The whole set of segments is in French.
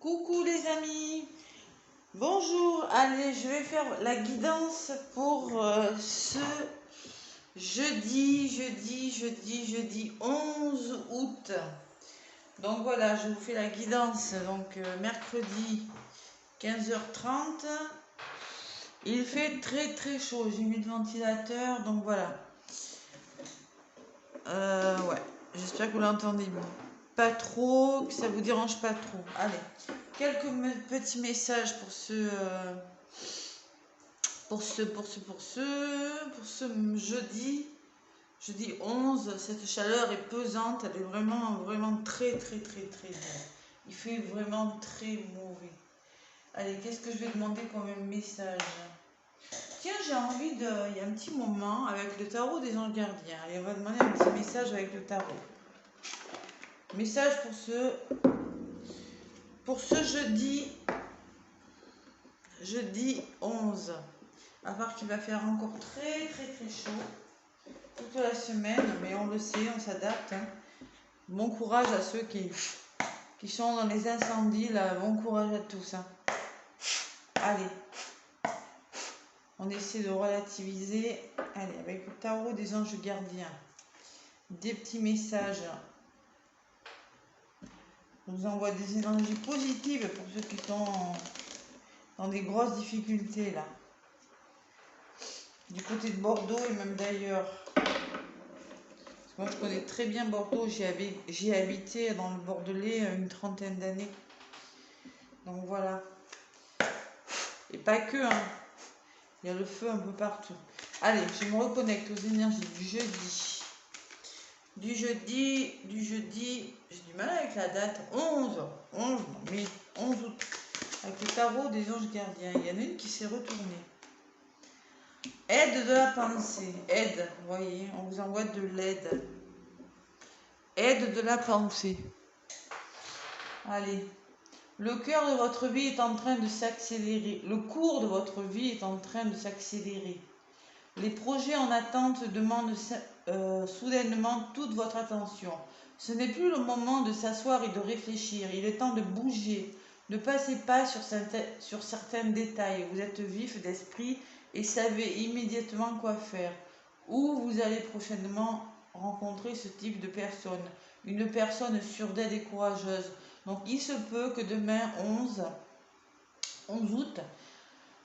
Coucou les amis, bonjour. Allez, je vais faire la guidance pour ce jeudi 11 août. Donc voilà, je vous fais la guidance. Donc mercredi 15h30. Il fait très chaud. J'ai mis le ventilateur, donc voilà. Ouais, j'espère que vous l'entendez pas trop, que ça vous dérange pas trop. Allez, quelques petits messages pour ce jeudi 11. Cette chaleur est pesante, elle est vraiment très dure. Il fait vraiment très mauvais. Allez, qu'est-ce que je vais demander comme message? Tiens, j'ai envie de... Il y a un petit moment avec le tarot des anges gardiens. Allez, on va demander un petit message avec le tarot. Message pour ce jeudi 11. À part qu'il va faire encore très chaud toute la semaine, mais on le sait, on s'adapte. Hein. Bon courage à ceux qui sont dans les incendies, là, bon courage à tous. Hein. Allez, on essaie de relativiser. Allez, avec le tarot des anges gardiens, des petits messages. On vous envoie des énergies positives pour ceux qui sont dans des grosses difficultés, là. Du côté de Bordeaux et même d'ailleurs. Moi, je connais très bien Bordeaux. J'y ai habité dans le Bordelais une 30aine d'années. Donc voilà. Et pas que, hein. Il y a le feu un peu partout. Allez, je me reconnecte aux énergies du jeudi. J'ai du mal avec la date. 11 août. Avec le tarot des anges gardiens. Il y en a une qui s'est retournée. Aide de la pensée. Aide, vous voyez, on vous envoie de l'aide. Aide de la pensée. Allez. Le cœur de votre vie est en train de s'accélérer. Le cours de votre vie est en train de s'accélérer. Les projets en attente demandent soudainement toute votre attention. Ce n'est plus le moment de s'asseoir et de réfléchir. Il est temps de bouger. Ne passez pas sur certains détails. Vous êtes vif d'esprit et savez immédiatement quoi faire. Ou vous allez prochainement rencontrer ce type de personne. Une personne sûre d'elle et courageuse. Donc il se peut que demain 11 août,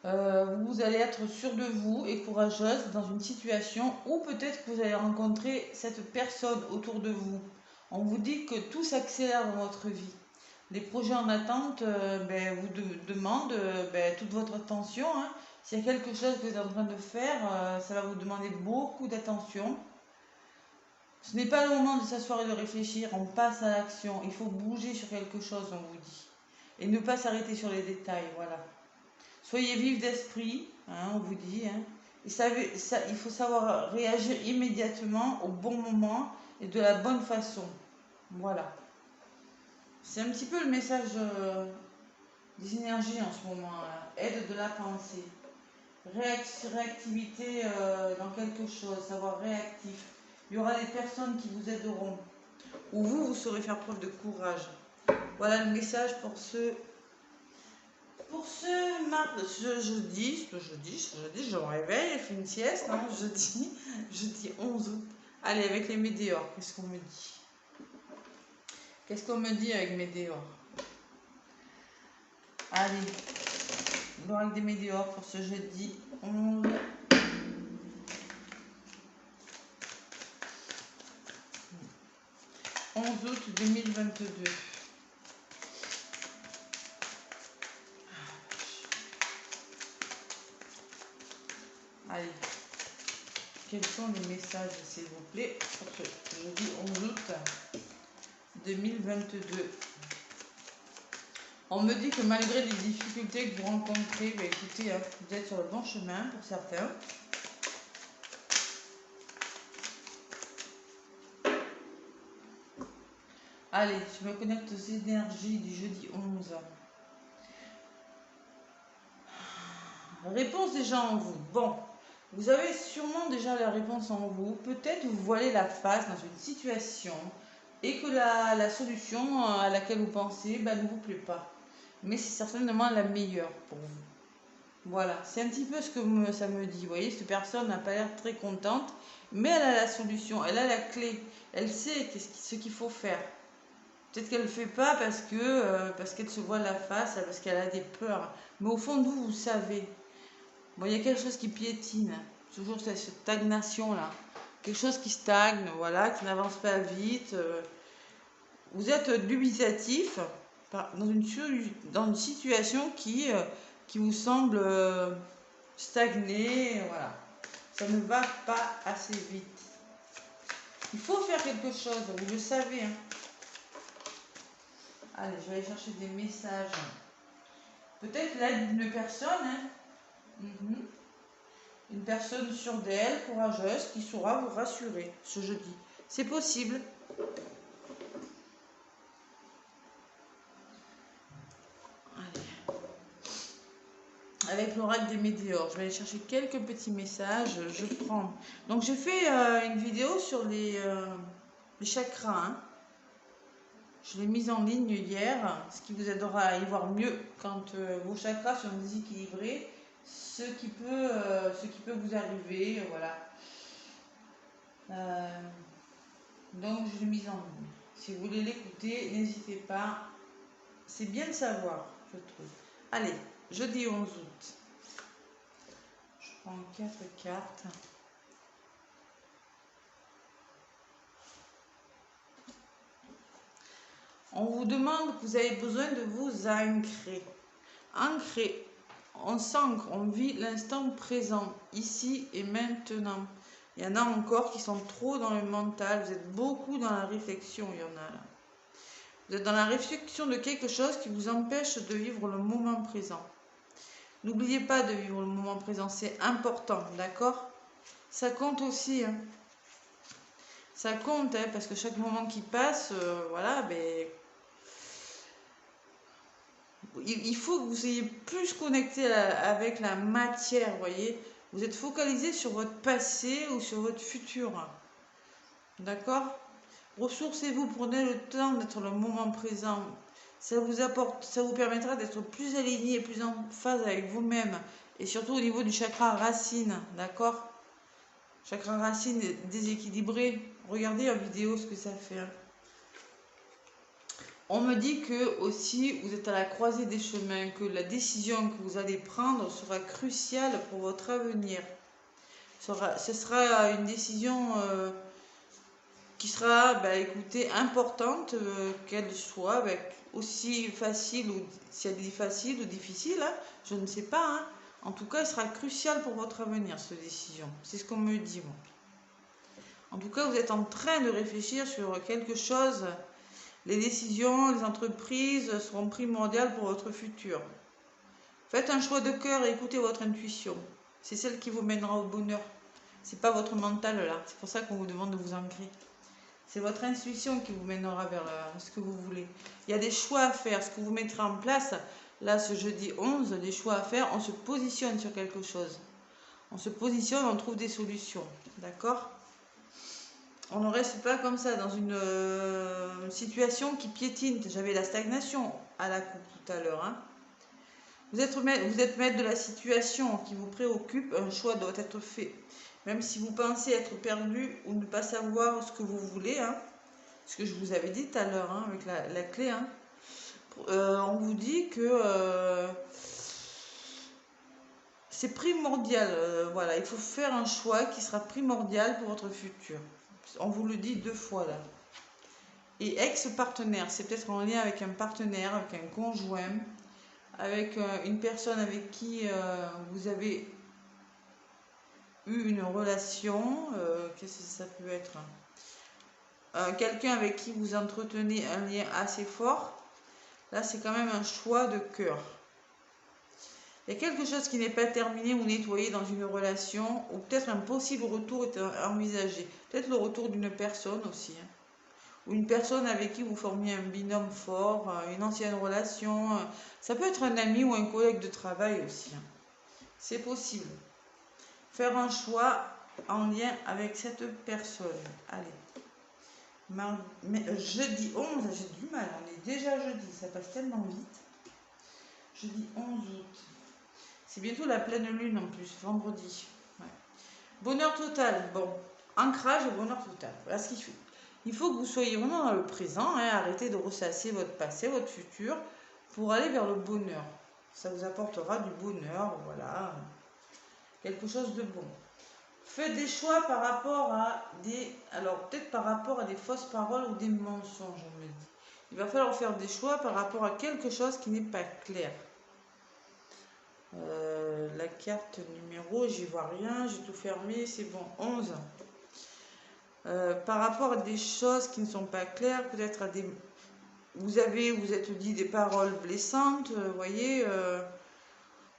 vous allez être sûr de vous et courageuse dans une situation où peut-être que vous allez rencontrer cette personne autour de vous. On vous dit que tout s'accélère dans votre vie. Les projets en attente vous demandent toute votre attention. Hein. S'il y a quelque chose que vous êtes en train de faire, ça va vous demander beaucoup d'attention. Ce n'est pas le moment de s'asseoir et de réfléchir, on passe à l'action. Il faut bouger sur quelque chose, on vous dit. Et ne pas s'arrêter sur les détails, voilà. Soyez vif d'esprit, hein, on vous dit. Hein. Et il faut savoir réagir immédiatement au bon moment et de la bonne façon. Voilà. C'est un petit peu le message des énergies en ce moment. Là. Aide de la pensée. Réactivité dans quelque chose, savoir réactif. Il y aura des personnes qui vous aideront. Ou vous saurez faire preuve de courage. Voilà le message pour ce jeudi, je me réveille, je fais une sieste, hein, jeudi 11 août. Allez, avec les météores, qu'est-ce qu'on me dit? Qu'est-ce qu'on me dit avec météores? Allez, l'oracle des météores pour ce jeudi 11 août 2022. Allez, quels sont les messages, s'il vous plaît, pour ce jeudi 11 août 2022? On me dit que malgré les difficultés que vous rencontrez, écoutez, hein, vous êtes sur le bon chemin pour certains. Allez, je me connecte aux énergies du jeudi 11. Réponse déjà en vous. Bon, vous avez sûrement déjà la réponse en vous. Peut-être vous voilez la face dans une situation et que la solution à laquelle vous pensez ne vous plaît pas. mais c'est certainement la meilleure pour vous. Voilà, c'est un petit peu ce que ça me dit. Vous voyez, cette personne n'a pas l'air très contente, mais elle a la solution, elle a la clé, elle sait ce qu'il faut faire. Peut-être qu'elle ne le fait pas parce qu'elle se voit la face, parce qu'elle a des peurs. Mais au fond de vous, vous savez. Bon, il y a quelque chose qui piétine. Toujours cette stagnation-là. Quelque chose qui stagne, voilà, qui n'avance pas vite. Vous êtes dubitatif dans une situation qui vous semble stagner. Voilà. Ça ne va pas assez vite. Il faut faire quelque chose, vous le savez. Hein. Allez, je vais aller chercher des messages. Peut-être l'aide d'une personne. Hein. Une personne sûre d'elle, courageuse, qui saura vous rassurer ce jeudi. C'est possible. Allez. Avec l'oracle des météores, je vais aller chercher quelques petits messages. Je prends. Donc j'ai fait une vidéo sur les chakras. Hein. Je l'ai mise en ligne hier, ce qui vous aidera à y voir mieux quand vos chakras sont déséquilibrés, ce qui peut vous arriver, voilà. Donc je l'ai mise en ligne. Si vous voulez l'écouter, n'hésitez pas. C'est bien de savoir, je trouve. Allez, jeudi 11 août. Je prends 4 cartes. On vous demande que vous avez besoin de vous ancrer. Ancrer. On s'ancre, on vit l'instant présent, ici et maintenant. Il y en a encore qui sont trop dans le mental. Vous êtes beaucoup dans la réflexion, il y en a là. Vous êtes dans la réflexion de quelque chose qui vous empêche de vivre le moment présent. N'oubliez pas de vivre le moment présent, c'est important, d'accord? Ça compte aussi. Hein. Ça compte, hein, parce que chaque moment qui passe, voilà, ben, il faut que vous soyez plus connecté avec la matière, voyez. Vous êtes focalisé sur votre passé ou sur votre futur. D'accord? Ressourcez-vous, prenez le temps d'être le moment présent. Ça vous permettra d'être plus aligné, plus en phase avec vous-même. Et surtout au niveau du chakra racine, d'accord? Chakra racine déséquilibré. Regardez en vidéo ce que ça fait. Hein. On me dit que aussi vous êtes à la croisée des chemins, que la décision que vous allez prendre sera cruciale pour votre avenir. Ce sera une décision qui sera, écoutez, importante, qu'elle soit aussi facile, ou si elle est facile ou difficile, hein, je ne sais pas. Hein. En tout cas, elle sera cruciale pour votre avenir, cette décision. C'est ce qu'on me dit, moi. En tout cas, vous êtes en train de réfléchir sur quelque chose. Les décisions, les entreprises seront primordiales pour votre futur. Faites un choix de cœur et écoutez votre intuition. C'est celle qui vous mènera au bonheur. C'est pas votre mental là. C'est pour ça qu'on vous demande de vous ancrer. C'est votre intuition qui vous mènera vers ce que vous voulez. Il y a des choix à faire. Ce que vous mettrez en place, là ce jeudi 11, des choix à faire, on se positionne sur quelque chose. On se positionne, on trouve des solutions. D'accord ? On ne reste pas comme ça dans une situation qui piétine. J'avais la stagnation à la coupe tout à l'heure. Hein. Vous êtes maître de la situation qui vous préoccupe. Un choix doit être fait. Même si vous pensez être perdu ou ne pas savoir ce que vous voulez. Hein, ce que je vous avais dit tout à l'heure hein, avec la clé. Hein, on vous dit que c'est primordial. Voilà, il faut faire un choix qui sera primordial pour votre futur. On vous le dit 2 fois là. Et ex-partenaire, c'est peut-être en lien avec un partenaire, avec un conjoint, avec une personne avec qui vous avez eu une relation. Qu'est-ce que ça peut être quelqu'un avec qui vous entretenez un lien assez fort. Là, c'est quand même un choix de cœur. Il y a quelque chose qui n'est pas terminé ou nettoyé dans une relation, ou peut-être un possible retour est envisagé. Peut-être le retour d'une personne aussi. Hein. Ou une personne avec qui vous formiez un binôme fort, une ancienne relation. Ça peut être un ami ou un collègue de travail aussi. Hein. C'est possible. Faire un choix en lien avec cette personne. Allez. Jeudi 11, j'ai du mal. On est déjà jeudi, ça passe tellement vite. jeudi 11 août. C'est bientôt la pleine lune en plus, vendredi. Ouais. Bonheur total. Bon, ancrage et bonheur total. Voilà ce qu'il faut. Il faut que vous soyez vraiment dans le présent. Hein, arrêtez de ressasser votre passé, votre futur, pour aller vers le bonheur. Ça vous apportera du bonheur, voilà. Quelque chose de bon. Faites des choix par rapport à des... Alors, peut-être par rapport à des fausses paroles ou des mensonges, on me dit. Il va falloir faire des choix par rapport à quelque chose qui n'est pas clair. La carte numéro, j'y vois rien, j'ai tout fermé, c'est bon, 11. Par rapport à des choses qui ne sont pas claires, peut-être à des... vous êtes dit des paroles blessantes, vous voyez,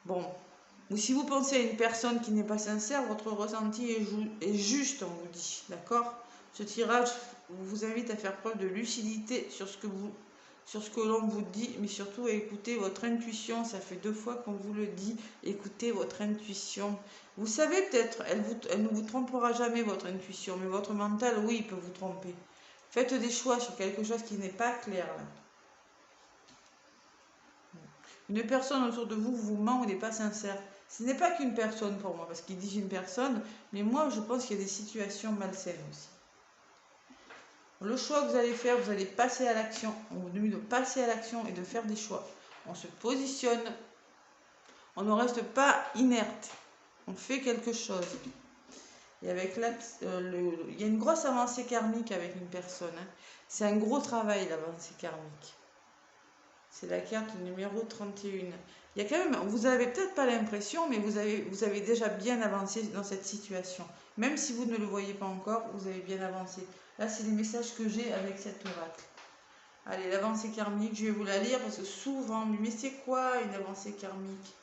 bon. Ou si vous pensez à une personne qui n'est pas sincère, votre ressenti est juste, on vous dit, d'accord? Ce tirage vous invite à faire preuve de lucidité sur ce que l'on vous dit, mais surtout à écouter votre intuition. Ça fait 2 fois qu'on vous le dit, écoutez votre intuition. Vous savez peut-être, elle ne vous trompera jamais, votre intuition, mais votre mental, oui, il peut vous tromper. Faites des choix sur quelque chose qui n'est pas clair, là. Une personne autour de vous vous ment ou n'est pas sincère. Ce n'est pas qu'une personne pour moi, parce qu'ils disent une personne, mais moi je pense qu'il y a des situations malsaines aussi. Le choix que vous allez faire, vous allez passer à l'action. On vous demande de passer à l'action et de faire des choix. On se positionne, on ne reste pas inerte, on fait quelque chose. Et avec il y a une grosse avancée karmique avec une personne. Hein. C'est un gros travail, l'avancée karmique. C'est la carte numéro 31. Il y a quand même, vous n'avez peut-être pas l'impression, mais vous avez déjà bien avancé dans cette situation. Même si vous ne le voyez pas encore, vous avez bien avancé. Là, c'est les messages que j'ai avec cet oracle. Allez, l'avancée karmique, je vais vous la lire parce que souvent, mais c'est quoi une avancée karmique?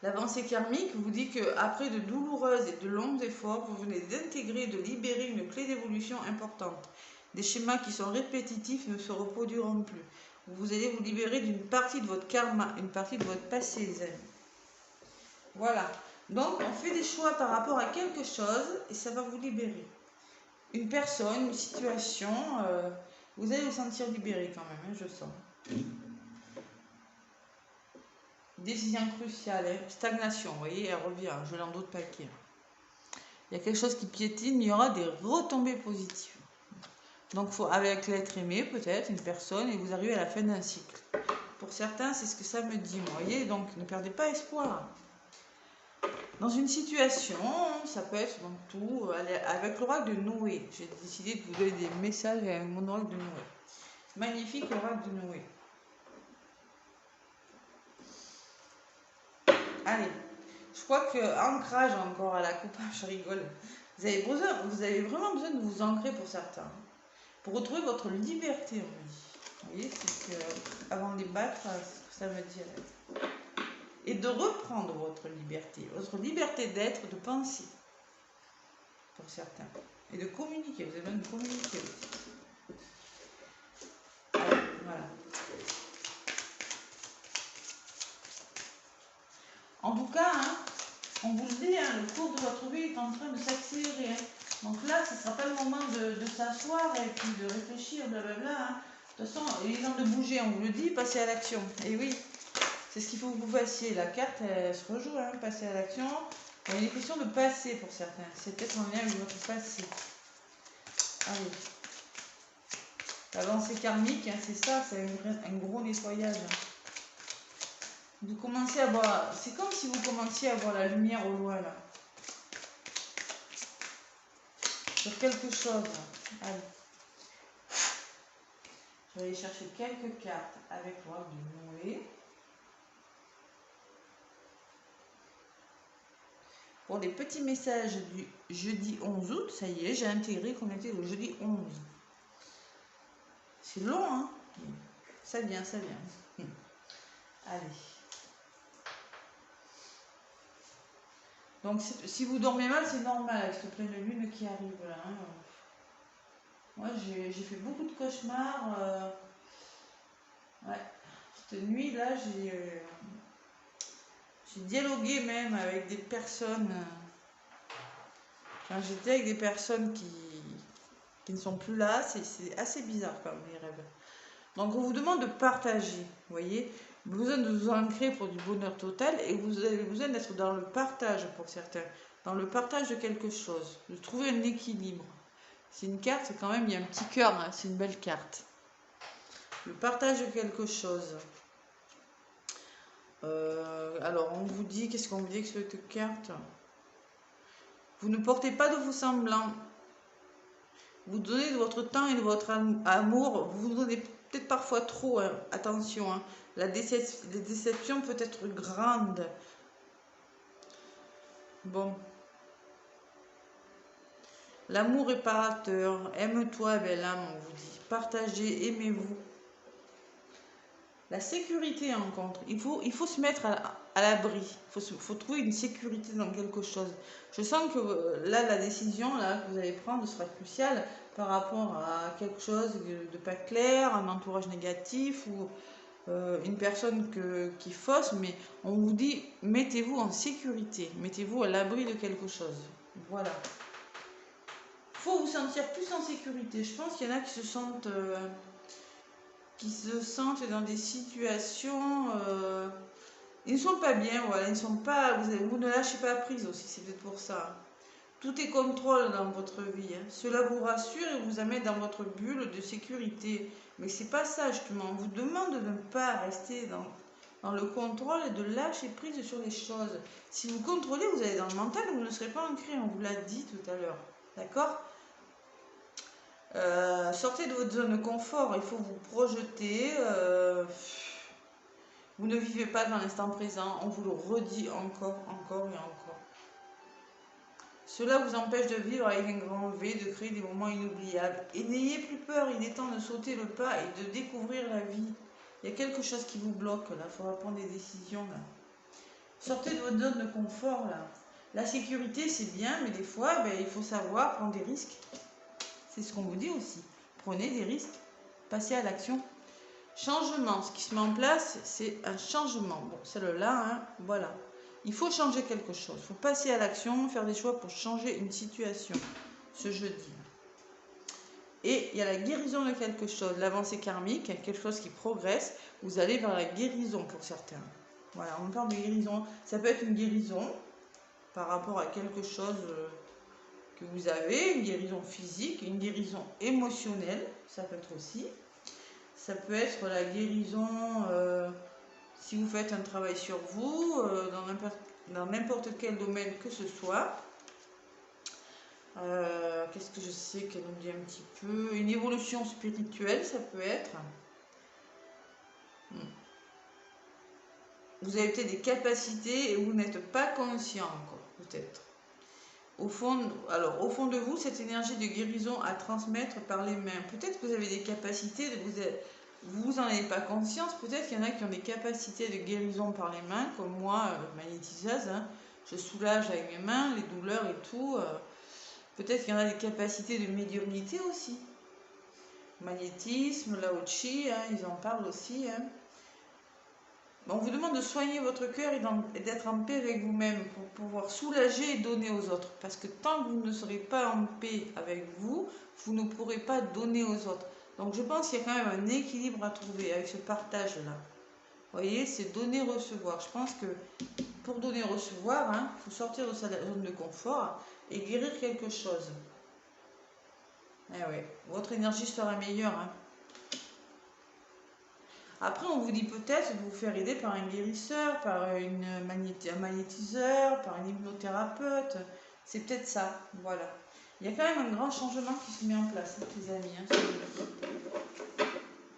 L'avancée karmique vous dit qu'après de douloureux et de longs efforts, vous venez d'intégrer et de libérer une clé d'évolution importante. Des schémas qui sont répétitifs ne se reproduiront plus. Vous allez vous libérer d'une partie de votre karma, une partie de votre passé, les amis. Voilà. Donc, on fait des choix par rapport à quelque chose et ça va vous libérer. Une personne, une situation, vous allez vous sentir libéré quand même, hein, je sens. Décision cruciale, hein, stagnation, vous voyez, elle revient, je n'en doute pas qu'il y a. Il y a quelque chose qui piétine, mais il y aura des retombées positives. Donc, avec l'être aimé, peut-être, une personne, et vous arrivez à la fin d'un cycle. Pour certains, c'est ce que ça me dit, vous voyez, donc ne perdez pas espoir. Dans une situation, ça peut être dans tout, avec l'oracle de Noé. J'ai décidé de vous donner des messages avec mon oracle de Noé. Magnifique oracle de Noé. Allez, je crois que ancrage encore à la coupe, je rigole. Vous avez vraiment besoin de vous ancrer pour certains. Pour retrouver votre liberté, on dit. Vous voyez, c'est que avant de les battre, ça me dirait. Et de reprendre votre liberté d'être, de penser, pour certains. Et de communiquer, vous avez besoin de communiquer aussi. Allez, voilà. En tout cas, hein, on vous le dit, hein, le cours de votre vie est en train de s'accélérer. Hein. Donc là, ce ne sera pas le moment de s'asseoir et puis de réfléchir, blablabla. Hein. De toute façon, il est temps de bouger, on vous le dit, passer à l'action. Et oui, c'est ce qu'il faut que vous fassiez. La carte, elle se rejoue, hein, passer à l'action. Il y a une question de passer pour certains. C'est peut-être en lien avec votre passé. Allez. L'avancée karmique, hein, c'est ça, c'est un gros nettoyage. Vous commencez à voir, c'est comme si vous commenciez à voir la lumière au loin là. Sur quelque chose. Allez. Je vais aller chercher quelques cartes avec l'oracle de Noé. Pour les petits messages du jeudi 11 août, ça y est, j'ai intégré qu'on était le jeudi 11. C'est long, hein? Ça vient, ça vient. Allez. Donc, si vous dormez mal, c'est normal avec cette pleine lune qui arrive là. Hein. Moi, j'ai fait beaucoup de cauchemars. Ouais. Cette nuit-là, j'ai dialogué même avec des personnes. Enfin, j'étais avec des personnes qui ne sont plus là. C'est assez bizarre quand même, les rêves. Donc, on vous demande de partager. Vous voyez, besoin de vous ancrer pour du bonheur total et vous avez besoin d'être dans le partage pour certains, dans le partage de quelque chose, de trouver un équilibre. C'est une carte, c'est quand même, il y a un petit cœur, hein, c'est une belle carte. Le partage de quelque chose. Alors, on vous dit, qu'est-ce qu'on vous dit avec cette carte? Vous ne portez pas de vos semblants. Vous donnez de votre temps et de votre amour. Vous donnez peut-être parfois trop, hein. Attention, hein. La déception peut être grande. Bon. L'amour réparateur. Aime-toi, belle âme, on vous dit. Partagez, aimez-vous. La sécurité en contre. Il faut se mettre à l'abri. Il faut trouver une sécurité dans quelque chose. Je sens que là, la décision là, que vous allez prendre sera cruciale par rapport à quelque chose de pas clair, un entourage négatif ou une personne qui fausse. Mais on vous dit, mettez-vous en sécurité. Mettez-vous à l'abri de quelque chose. Voilà. Il faut vous sentir plus en sécurité. Je pense qu'il y en a qui se sentent... dans des situations, ils ne sont pas bien, voilà, ils ne sont pas, vous ne lâchez pas prise aussi, c'est peut-être pour ça. Tout est contrôle dans votre vie, hein. Cela vous rassure et vous amène dans votre bulle de sécurité. Mais c'est pas ça justement, on vous demande de ne pas rester dans le contrôle et de lâcher prise sur les choses. Si vous contrôlez, vous allez dans le mental, vous ne serez pas ancré, on vous l'a dit tout à l'heure, d'accord? Sortez de votre zone de confort, il faut vous projeter. Vous ne vivez pas dans l'instant présent, on vous le redit encore et encore. Cela vous empêche de vivre avec un grand V, de créer des moments inoubliables. Et n'ayez plus peur, il est temps de sauter le pas et de découvrir la vie. Il y a quelque chose qui vous bloque là, il faudra prendre des décisions là. Sortez de votre zone de confort là. La sécurité c'est bien, mais des fois il faut savoir prendre des risques. C'est ce qu'on vous dit aussi. Prenez des risques, passez à l'action. Changement, ce qui se met en place, c'est un changement. Bon, celle-là, hein, voilà. Il faut changer quelque chose. Il faut passer à l'action, faire des choix pour changer une situation ce jeudi. Et il y a la guérison de quelque chose, l'avancée karmique, quelque chose qui progresse. Vous allez vers la guérison pour certains. Voilà, on parle de guérison. Ça peut être une guérison par rapport à quelque chose que vous avez, une guérison physique, une guérison émotionnelle, ça peut être aussi. Ça peut être la guérison si vous faites un travail sur vous, dans n'importe quel domaine que ce soit. Qu'est-ce que je sais qu'elle nous dit un petit peu? Une évolution spirituelle, ça peut être. Vous avez peut-être des capacités et vous n'êtes pas conscient encore, peut-être. Au fond de vous, cette énergie de guérison à transmettre par les mains. Peut-être que vous avez des capacités, vous n'en avez pas conscience. Peut-être qu'il y en a qui ont des capacités de guérison par les mains, comme moi, magnétiseuse. Hein. Je soulage avec mes mains, les douleurs et tout. Peut-être qu'il y en a des capacités de médiumnité aussi. Magnétisme, Lao Chi, hein, ils en parlent aussi. Hein. On vous demande de soigner votre cœur et d'être en paix avec vous-même pour pouvoir soulager et donner aux autres. Parce que tant que vous ne serez pas en paix avec vous, vous ne pourrez pas donner aux autres. Donc je pense qu'il y a quand même un équilibre à trouver avec ce partage-là. Vous voyez, c'est donner-recevoir. Je pense que pour donner-recevoir, il faut sortir de sa zone de confort et guérir quelque chose. Eh oui, votre énergie sera meilleure. Hein. Après, on vous dit peut-être de vous faire aider par un guérisseur, par un magnétiseur, par un hypnothérapeute. C'est peut-être ça, voilà. Il y a quand même un grand changement qui se met en place, les amis. Hein,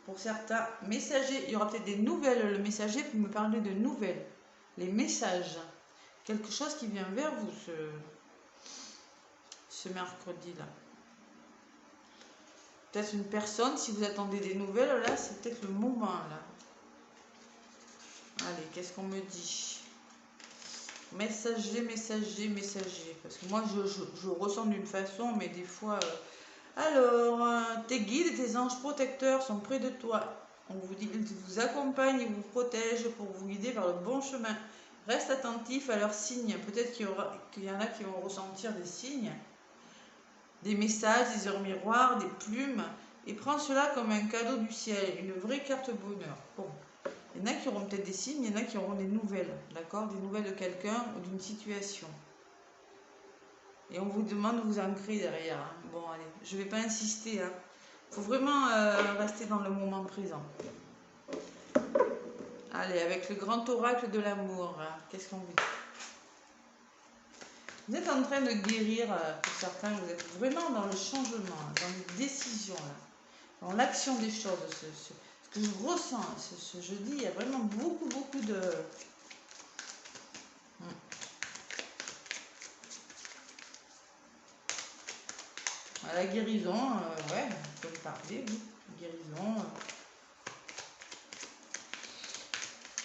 pour certains messagers, il y aura peut-être des nouvelles. Le messager peut me parler de nouvelles. Les messages. Quelque chose qui vient vers vous ce mercredi-là. Peut-être une personne, si vous attendez des nouvelles, là, c'est peut-être le moment, là. Allez, qu'est-ce qu'on me dit? Messager. Parce que moi, je ressens d'une façon, mais des fois... Alors, tes guides et tes anges protecteurs sont près de toi. On vous dit qu'ils vous accompagnent et vous protègent pour vous guider vers le bon chemin. Reste attentif à leurs signes. Peut-être qu'il y en a qui vont ressentir des signes. Des messages, des heures miroirs, des plumes, et prends cela comme un cadeau du ciel, une vraie carte bonheur. Bon, Il y en a qui auront peut-être des signes, il y en a qui auront des nouvelles, d'accord? Des nouvelles de quelqu'un ou d'une situation. Et on vous demande de vous ancrer derrière. Hein. Bon, allez, je ne vais pas insister. Hein. Faut vraiment rester dans le moment présent. Allez, avec le grand oracle de l'amour, hein. Qu'est-ce qu'on vous dit? Vous êtes en train de guérir, pour certains, vous êtes vraiment dans le changement, dans les décisions, là, dans l'action des choses. Ce que je ressens ce jeudi, il y a vraiment beaucoup de... La guérison, ouais, on peut en parler, oui. Guérison.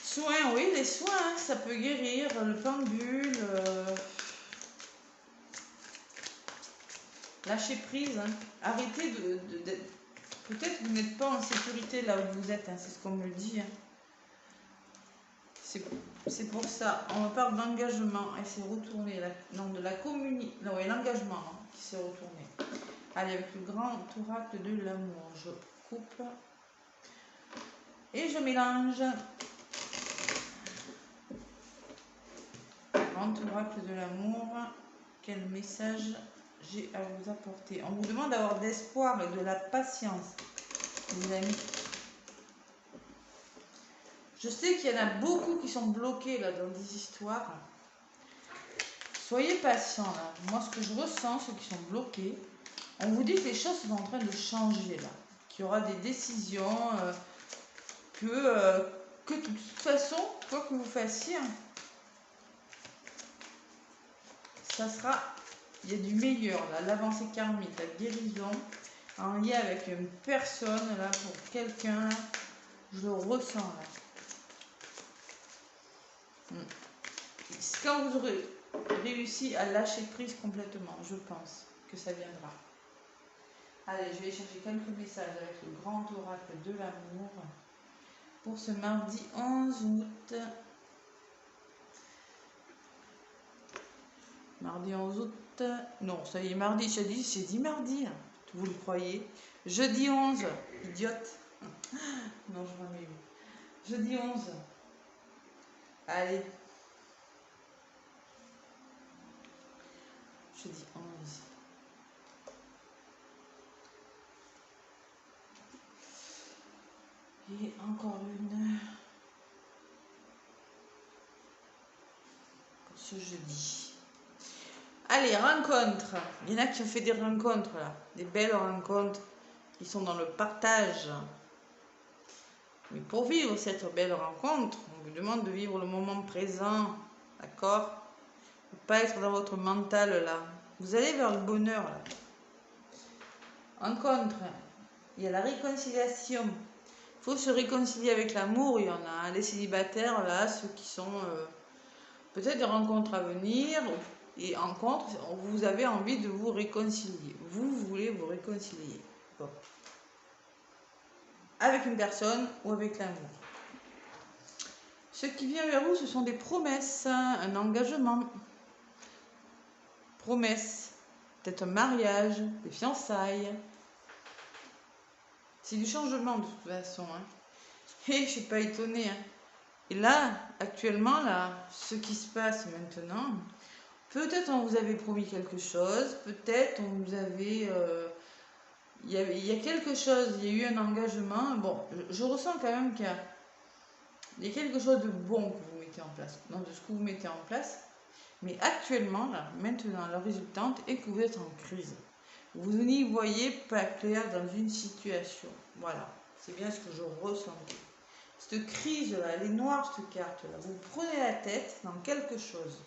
Soins, oui, les soins, hein, ça peut guérir, le pendule. Lâchez prise, hein. Arrêtez peut-être que vous n'êtes pas en sécurité là où vous êtes, hein, c'est ce qu'on me dit. Hein. C'est pour ça, on parle d'engagement, et c'est retourné, non, de la communication, non, et l'engagement hein, qui s'est retourné. Allez, avec le grand oracle de l'amour, je coupe et je mélange. Grand oracle de l'amour, quel message j'ai à vous apporter? On vous demande d'avoir de l'espoir et de la patience, les amis. Je sais qu'il y en a beaucoup qui sont bloqués là dans des histoires. Soyez patients là. Moi, ce que je ressens, ceux qui sont bloqués, on vous dit que les choses sont en train de changer là. Qu'il y aura des décisions, que de toute façon, quoi que vous fassiez, ça sera, il y a du meilleur là, l'avancée karmique, la guérison, en lien avec une personne là, pour quelqu'un, je le ressens là. Quand vous aurez réussi à lâcher prise complètement, je pense que ça viendra. Allez, je vais chercher quelques messages avec le grand oracle de l'amour pour ce mardi 11 août. Mardi 11 août. Non, ça y est, mardi, j'ai dit mardi. Vous le croyez? Jeudi 11. Idiote. Non, je remets. Jeudi 11. Allez. Jeudi 11. Et encore une. Pour ce jeudi. Allez, rencontre. Il y en a qui ont fait des rencontres là. Des belles rencontres. Ils sont dans le partage. Mais pour vivre cette belle rencontre, on vous demande de vivre le moment présent. D'accord? Ne pas être dans votre mental là. Vous allez vers le bonheur là. Rencontre. Il y a la réconciliation. Il faut se réconcilier avec l'amour. Il y en a les célibataires là, ceux qui sont peut-être des rencontres à venir. Et en contre, vous avez envie de vous réconcilier. Vous voulez vous réconcilier. Bon. Avec une personne ou avec l'amour. Ce qui vient vers vous, ce sont des promesses, un engagement. Promesses. Peut-être un mariage, des fiançailles. C'est du changement de toute façon. Hein. Et je ne suis pas étonnée. Hein. Et là, actuellement, là, ce qui se passe maintenant, peut-être on vous avait promis quelque chose, peut-être on vous avait... il y a quelque chose, il y a eu un engagement. Bon, je ressens quand même qu'il y a quelque chose de bon que vous mettez en place, non, de ce que vous mettez en place. Mais actuellement, là, maintenant, la résultante est que vous êtes en crise. Vous n'y voyez pas clair dans une situation. Voilà, c'est bien ce que je ressens. Cette crise-là, elle est noire, cette carte-là. Vous prenez la tête dans quelque chose.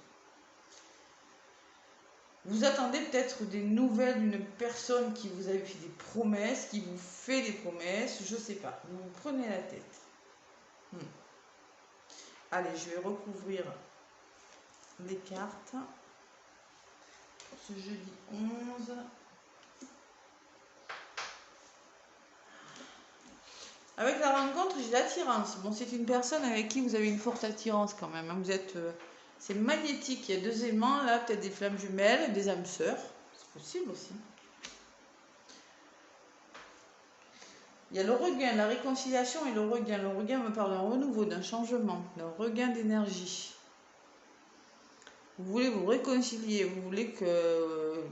Vous attendez peut-être des nouvelles d'une personne qui vous avait fait des promesses, qui vous fait des promesses, je ne sais pas. Vous prenez la tête. Allez, je vais recouvrir les cartes. Ce jeudi 11. Avec la rencontre, j'ai l'attirance. Bon, c'est une personne avec qui vous avez une forte attirance quand même. Vous êtes... c'est magnétique. Il y a deux aimants, là, peut-être des flammes jumelles, des âmes sœurs. C'est possible aussi. Il y a le regain, la réconciliation et le regain. Le regain me parle d'un renouveau, d'un changement, d'un regain d'énergie. Vous voulez vous réconcilier, vous voulez que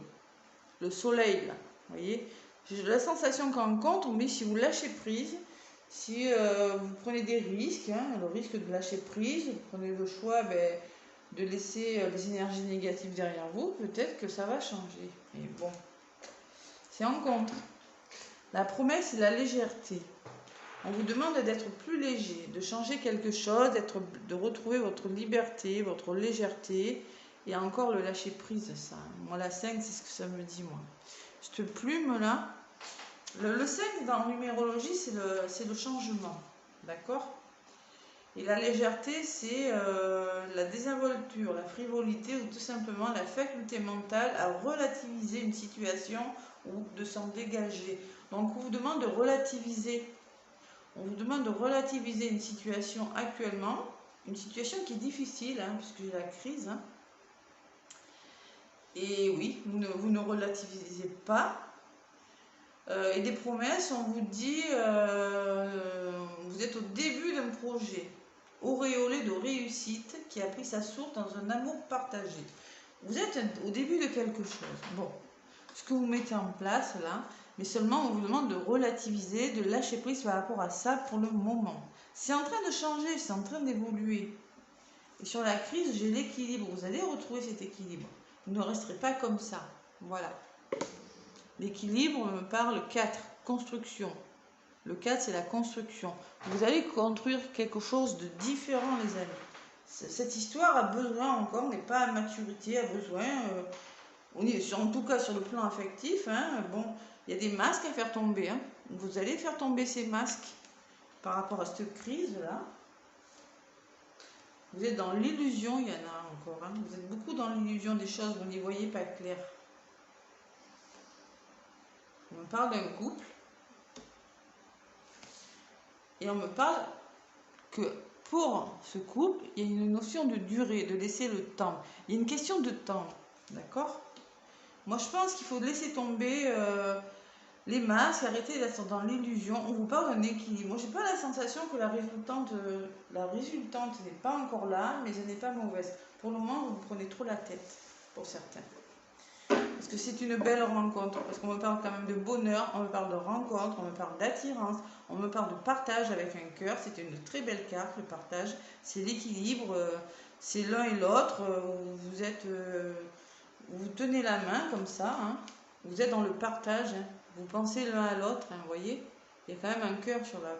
le soleil, là, vous voyez, j'ai la sensation qu'en compte, mais si vous lâchez prise, si vous prenez des risques, hein, le risque de lâcher prise, vous prenez le choix de laisser les énergies négatives derrière vous, peut-être que ça va changer. Mais bon, c'est en contre. La promesse, c'est la légèreté. On vous demande d'être plus léger, de changer quelque chose, de retrouver votre liberté, votre légèreté, et encore le lâcher prise, ça. Moi, la 5, c'est ce que ça me dit, moi. Cette plume, là, le 5, dans numérologie, c'est le changement, d'accord? Et la légèreté, c'est la désinvolture, la frivolité, ou tout simplement la faculté mentale à relativiser une situation ou de s'en dégager. Donc, on vous demande de relativiser. On vous demande de relativiser une situation actuellement, une situation qui est difficile, hein, puisque j'ai la crise. Hein. Et oui, vous ne relativisez pas. Et des promesses, on vous dit, vous êtes au début d'un projet, auréolé de réussite, qui a pris sa source dans un amour partagé. Vous êtes au début de quelque chose. Bon, ce que vous mettez en place là, mais seulement on vous demande de relativiser, de lâcher prise par rapport à ça pour le moment. C'est en train de changer, c'est en train d'évoluer. Et sur la crise, j'ai l'équilibre. Vous allez retrouver cet équilibre. Vous ne resterez pas comme ça. Voilà. L'équilibre me parle 4, construction. Le 4, c'est la construction. Vous allez construire quelque chose de différent, les amis. Cette histoire a besoin encore, n'est pas à maturité, a besoin... on est en tout cas sur le plan affectif, hein, bon, il y a des masques à faire tomber. Hein. Vous allez faire tomber ces masques par rapport à cette crise-là. Vous êtes dans l'illusion, il y en a encore. Hein. Vous êtes beaucoup dans l'illusion des choses, vous n'y voyez pas clair. On me parle d'un couple. Et on me parle que pour ce couple, il y a une notion de durée, de laisser le temps. Il y a une question de temps, d'accord ? Moi, je pense qu'il faut laisser tomber les masques, arrêter d'être dans l'illusion. On vous parle d'un équilibre. Moi, j'ai pas la sensation que la résultante n'est pas encore là, mais elle n'est pas mauvaise. Pour le moment, vous prenez trop la tête, pour certains. Parce que c'est une belle rencontre, parce qu'on me parle quand même de bonheur, on me parle de rencontre, on me parle d'attirance, on me parle de partage avec un cœur. C'est une très belle carte, le partage. C'est l'équilibre, c'est l'un et l'autre. Vous êtes... vous tenez la main comme ça, hein. Vous êtes dans le partage, hein. Vous pensez l'un à l'autre, hein, vous voyez. Il y a quand même un cœur sur la...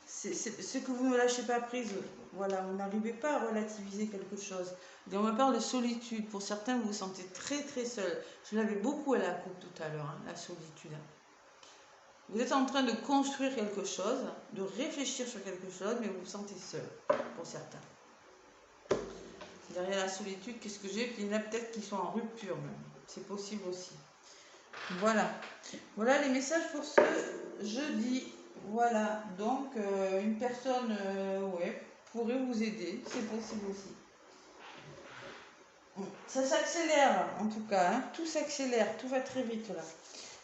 C'est ce que vous ne lâchez pas prise, voilà, vous n'arrivez pas à relativiser quelque chose. Et on me parle de solitude, pour certains vous vous sentez très très seul. Je l'avais beaucoup à la coupe tout à l'heure, hein, la solitude. Vous êtes en train de construire quelque chose, de réfléchir sur quelque chose, mais vous vous sentez seul, pour certains. Derrière la solitude, qu'est-ce que j'ai? Il y en a peut-être qui sont en rupture même. C'est possible aussi. Voilà. Voilà les messages pour ce jeudi. Voilà. Donc, une personne ouais, pourrait vous aider. C'est possible aussi. Ça s'accélère, en tout cas. Hein. Tout s'accélère. Tout va très vite, là.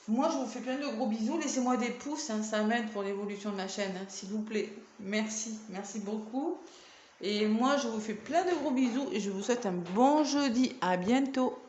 Moi, je vous fais plein de gros bisous. Laissez-moi des pouces. Hein, ça m'aide pour l'évolution de ma chaîne. Hein, s'il vous plaît. Merci. Merci beaucoup. Et moi, je vous fais plein de gros bisous et je vous souhaite un bon jeudi. À bientôt.